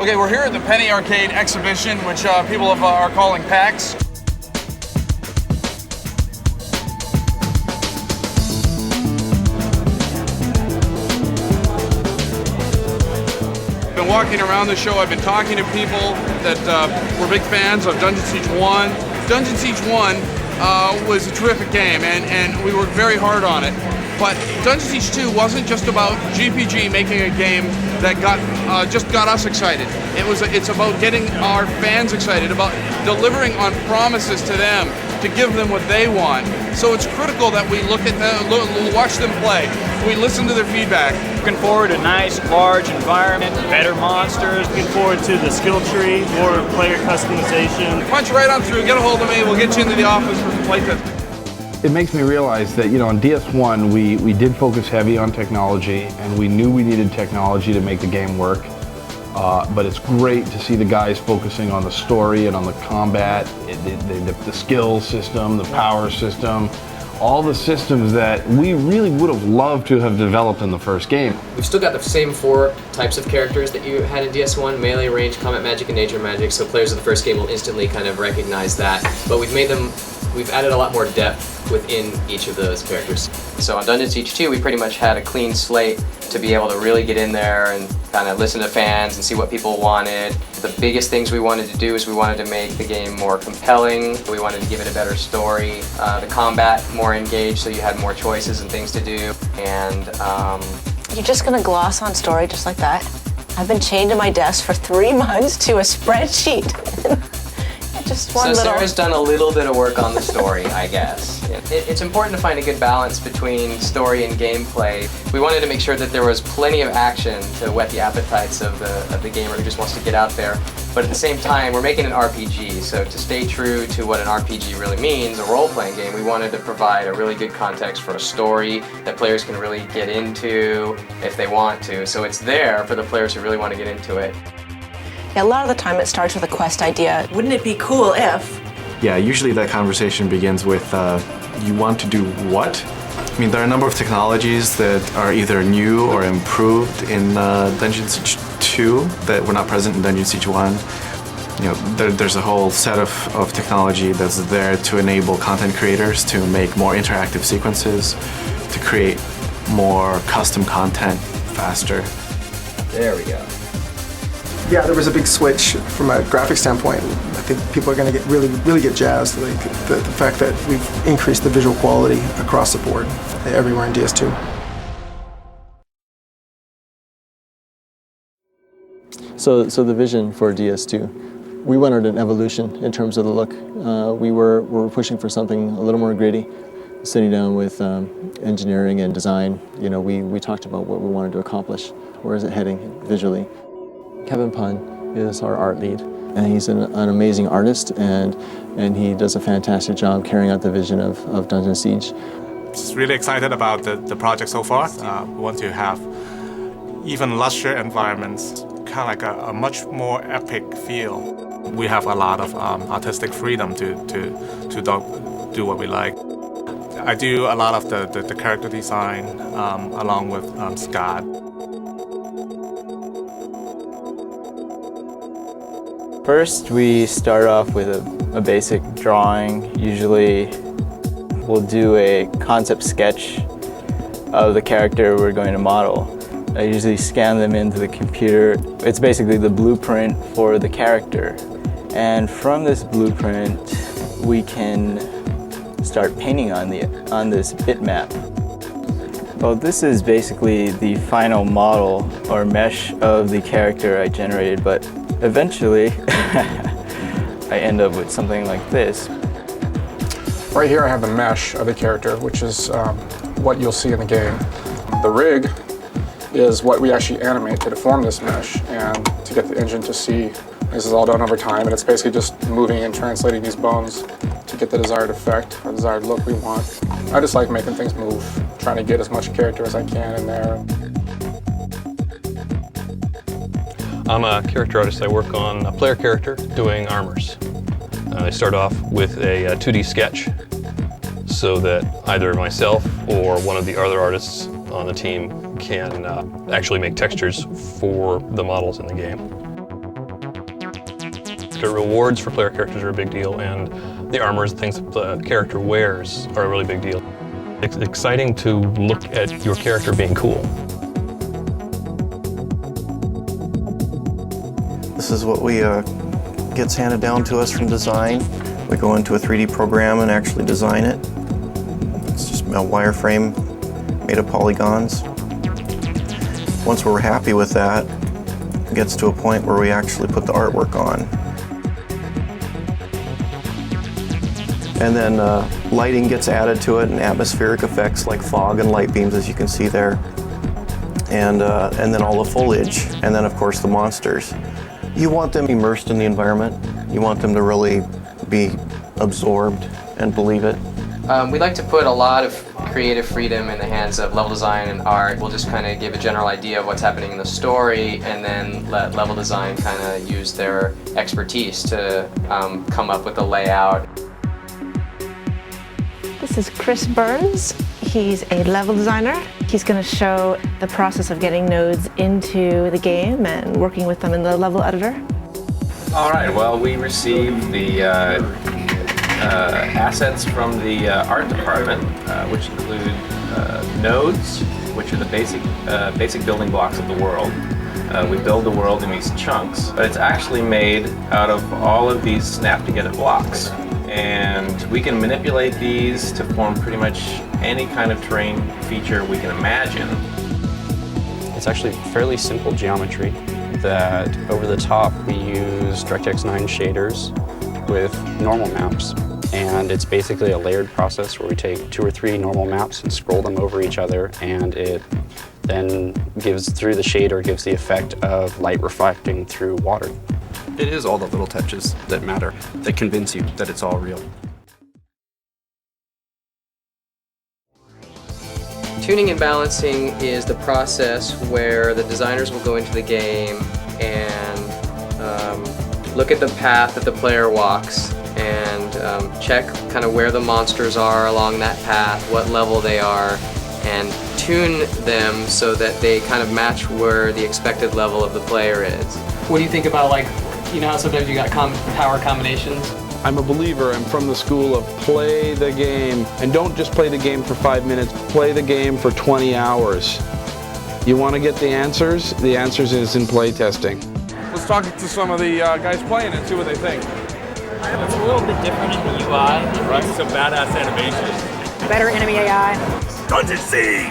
Okay, we're here at the Penny Arcade exhibition, which people are calling PAX. I've been walking around the show, I've been talking to people that were big fans of Dungeon Siege 1. Dungeon Siege 1 was a terrific game, and we worked very hard on it. But Dungeon Siege 2 wasn't just about GPG making a game that just got us excited. It's about getting our fans excited, about delivering on promises to them, to give them what they want. So it's critical that we look at them, watch them play. We listen to their feedback. Looking forward to a nice, large environment, better monsters. Looking forward to the skill tree, more player customization. Punch right on through, get a hold of me, we'll get you into the office for some playtest. It makes me realize that, on DS1 we did focus heavy on technology, and we knew we needed technology to make the game work. But it's great to see the guys focusing on the story and on the combat, the skill system, the power system, all the systems that we really would have loved to have developed in the first game. We've still got the same 4 types of characters that you had in DS1, melee, range, combat magic, and nature magic, so players of the first game will instantly kind of recognize that. But we've added a lot more depth within each of those characters. So on Dungeon Siege 2, we pretty much had a clean slate to be able to really get in there and kind of listen to fans and see what people wanted. The biggest things we wanted to do is we wanted to make the game more compelling. We wanted to give it a better story. The combat more engaged, so you had more choices and things to do. And You're just gonna gloss on story just like that? I've been chained to my desk for 3 months to a spreadsheet. Just one so Sarah's done a little bit of work on the story, I guess. It's important to find a good balance between story and gameplay. We wanted to make sure that there was plenty of action to whet the appetites of the gamer who just wants to get out there. But at the same time, we're making an RPG, so to stay true to what an RPG really means, a role-playing game, we wanted to provide a really good context for a story that players can really get into if they want to. So it's there for the players who really want to get into it. Yeah, a lot of the time it starts with a quest idea. Wouldn't it be cool if? Yeah, usually that conversation begins with, you want to do what? I mean, there are a number of technologies that are either new or improved in Dungeon Siege 2 that were not present in Dungeon Siege 1. There's a whole set of technology that's there to enable content creators to make more interactive sequences, to create more custom content faster. There we go. Yeah, there was a big switch from a graphic standpoint. I think people are going to get really get jazzed. Like the fact that we've increased the visual quality across the board everywhere in DS2. So the vision for DS2, we wanted an evolution in terms of the look. We were pushing for something a little more gritty. Sitting down with engineering and design, we talked about what we wanted to accomplish. Where is it heading visually? Kevin Pun is our art lead, and he's an amazing artist, and he does a fantastic job carrying out the vision of Dungeon Siege. Just really excited about the project so far. We want to have even lusher environments, kind of like a much more epic feel. We have a lot of artistic freedom to do what we like. I do a lot of the character design along with Scott. First, we start off with a basic drawing. Usually, we'll do a concept sketch of the character we're going to model. I usually scan them into the computer. It's basically the blueprint for the character. And from this blueprint, we can start painting on this bitmap. Well, this is basically the final model or mesh of the character I generated, but eventually I end up with something like this. Right here I have the mesh of the character, which is what you'll see in the game. The rig is what we actually animate to deform this mesh and to get the engine to see. This is all done over time, and it's basically just moving and translating these bones to get the desired effect or desired look we want. I just like making things move, trying to get as much character as I can in there. I'm a character artist. I work on a player character doing armors. I start off with a 2D sketch so that either myself or one of the other artists on the team can actually make textures for the models in the game. character. Rewards for player characters are a big deal, and the armors, things that the character wears are a really big deal. It's exciting to look at your character being cool. This is what we gets handed down to us from design. We go into a 3D program and actually design it. It's just a wireframe made of polygons. Once we're happy with that, it gets to a point where we actually put the artwork on. And then lighting gets added to it and atmospheric effects like fog and light beams, as you can see there. And then all the foliage, and then of course the monsters. You want them immersed in the environment. You want them to really be absorbed and believe it. We like to put a lot of creative freedom in the hands of level design and art. We'll just kind of give a general idea of what's happening in the story and then let level design kind of use their expertise to come up with the layout. This is Chris Burns. He's a level designer. He's going to show the process of getting nodes into the game and working with them in the level editor. All right, well, we received the assets from the art department, which include nodes, which are the basic building blocks of the world. We build the world in these chunks, but it's actually made out of all of these snap-together blocks. And we can manipulate these to form pretty much any kind of terrain feature we can imagine. It's actually fairly simple geometry that over the top we use DirectX 9 shaders with normal maps. And it's basically a layered process where we take 2 or 3 normal maps and scroll them over each other, and it then gives, through the shader, gives the effect of light reflecting through water. It is all the little touches that matter, that convince you that it's all real. Tuning and balancing is the process where the designers will go into the game and look at the path that the player walks and check kind of where the monsters are along that path, what level they are, and tune them so that they kind of match where the expected level of the player is. What do you think about, like, you know how sometimes you got power combinations? I'm a believer. I'm from the school of play the game. And don't just play the game for 5 minutes. Play the game for 20 hours. You want to get the answers? The answers is in play testing. Let's talk to some of the guys playing it, see what they think. It's a little bit different in the UI. Right. Some badass animations. Better enemy AI. Dungeon Siege!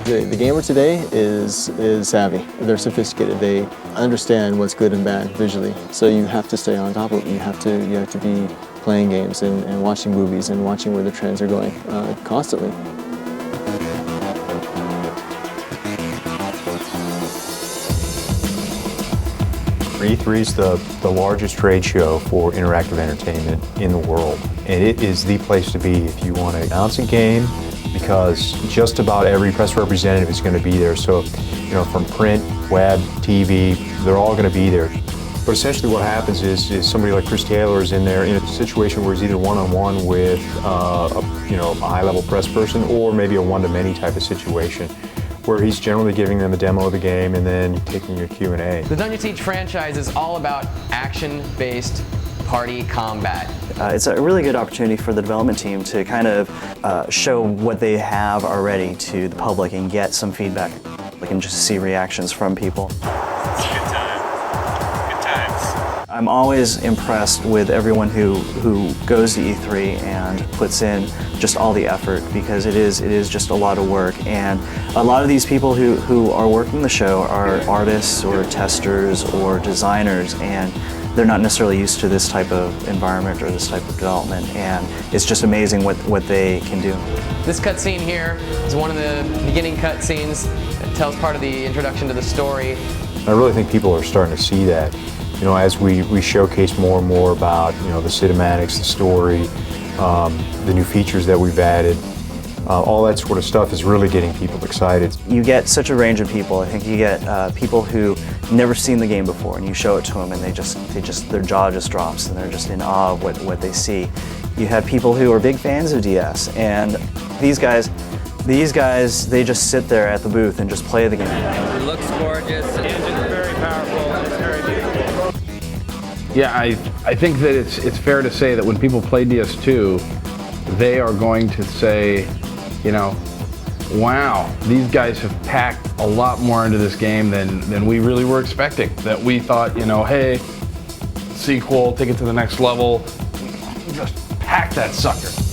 The gamer today is savvy. They're sophisticated. They understand what's good and bad visually. So you have to stay on top of it. You have to be playing games and watching movies and watching where the trends are going constantly. E3 is the largest trade show for interactive entertainment in the world, and it is the place to be if you want to announce a game, because just about every press representative is going to be there. So, you know, from print, web, TV, they're all going to be there. But essentially what happens is somebody like Chris Taylor is in there in a situation where he's either one-on-one with a high-level press person, or maybe a one-to-many type of situation, where he's generally giving them a demo of the game and then taking your Q&A. The Dungeon Siege franchise is all about action-based party combat. It's a really good opportunity for the development team to kind of show what they have already to the public and get some feedback. We can just see reactions from people. Good times. I'm always impressed with everyone who goes to E3 and puts in just all the effort, because it is just a lot of work. And a lot of these people who are working the show are artists or testers or designers, and they're not necessarily used to this type of environment or this type of development, and it's just amazing what they can do. This cutscene here is one of the beginning cutscenes that tells part of the introduction to the story. I really think people are starting to see that. You know, as we showcase more and more about, you know, the cinematics, the story, the new features that we've added, all that sort of stuff is really getting people excited. You get such a range of people. I think you get people who never seen the game before, and you show it to them, and they just their jaw just drops, and they're just in awe of what they see. You have people who are big fans of DS, and these guys, they just sit there at the booth and just play the game. It looks gorgeous. The engine's very powerful. It's very beautiful. Yeah, I think that it's fair to say that when people play DS2, they are going to say, you know, wow, these guys have packed a lot more into this game than we really were expecting. That we thought, you know, hey, sequel, take it to the next level, just pack that sucker.